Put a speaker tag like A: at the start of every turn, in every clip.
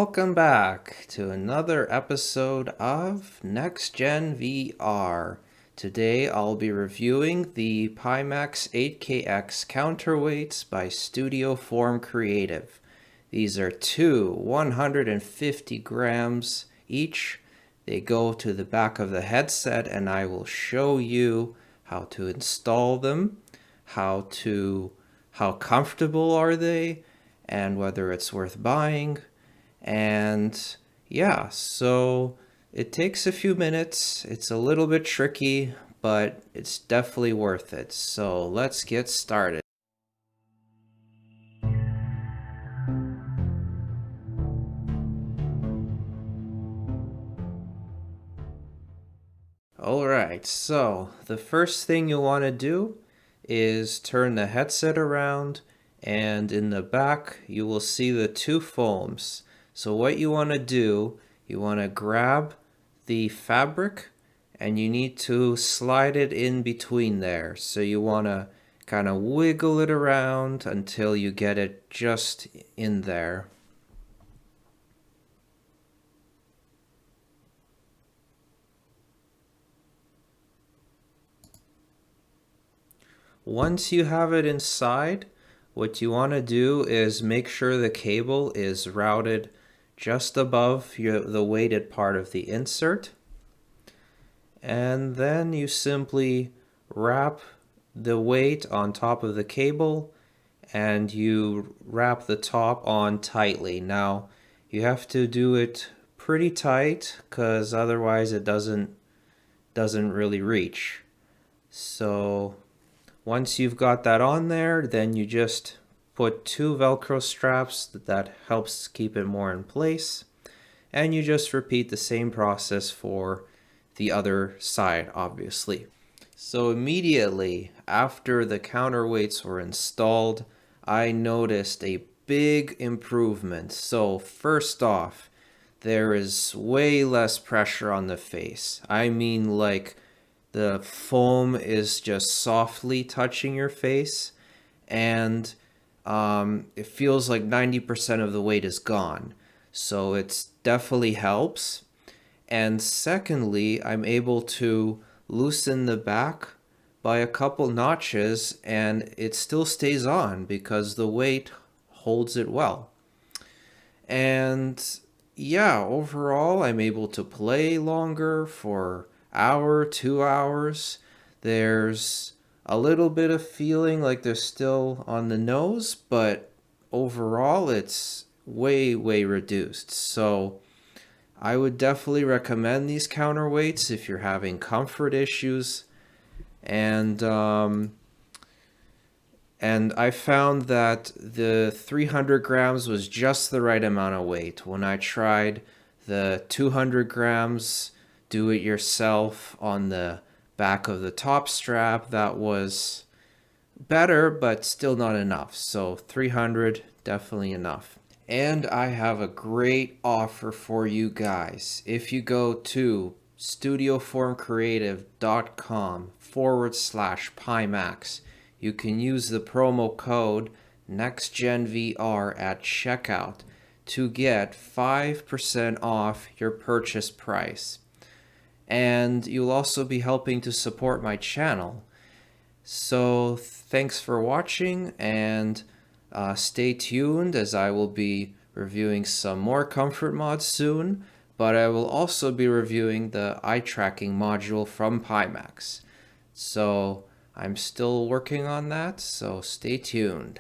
A: Welcome back to another episode of Next Gen VR. Today I'll be reviewing the Pimax 8KX Counterweights by Studioform Creative. These are two 150 grams each. They go to the back of the headset and I will show you how to install them, how comfortable are they, and whether it's worth buying. And yeah, so it takes a few minutes. It's a little bit tricky, but it's definitely worth it. So let's get started. Alright, so the first thing you'll want to do is turn the headset around, and in the back you will see the two foams. So what you want to do, you want to grab the fabric and you need to slide it in between there. So you want to kind of wiggle it around until you get it just in there. Once you have it inside, what you want to do is make sure the cable is routed just above the weighted part of the insert. And then you simply wrap the weight on top of the cable and you wrap the top on tightly. Now you have to do it pretty tight because otherwise it doesn't really reach. So once you've got that on there, then you just put two Velcro straps that helps keep it more in place, and you just repeat the same process for the other side, obviously. So immediately after the counterweights were installed, I noticed a big improvement. So first off, there is way less pressure on the face. I mean, like, the foam is just softly touching your face, and it feels like 90% of the weight is gone. So it definitely helps. And secondly, I'm able to loosen the back by a couple notches and it still stays on because the weight holds it well. And yeah, overall, I'm able to play longer for hour, 2 hours. There's a little bit of feeling like they're still on the nose, but overall it's way reduced. So I would definitely recommend these counterweights if you're having comfort issues. And I found that the 300 grams was just the right amount of weight. When I tried the 200 grams do it yourself on the back of the top strap, that was better, but still not enough. So 300, definitely enough. And I have a great offer for you guys. If you go to studioformcreative.com/Pimax, you can use the promo code NextGenVR at checkout to get 5% off your purchase price. And you'll also be helping to support my channel. So thanks for watching, and stay tuned as I will be reviewing some more comfort mods soon, but I will also be reviewing the eye tracking module from Pimax. So I'm still working on that, so stay tuned.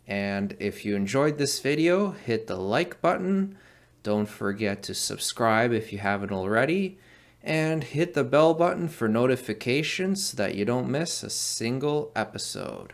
A: And if you enjoyed this video, hit the like button. Don't forget to subscribe if you haven't already, and hit the bell button for notifications so that you don't miss a single episode.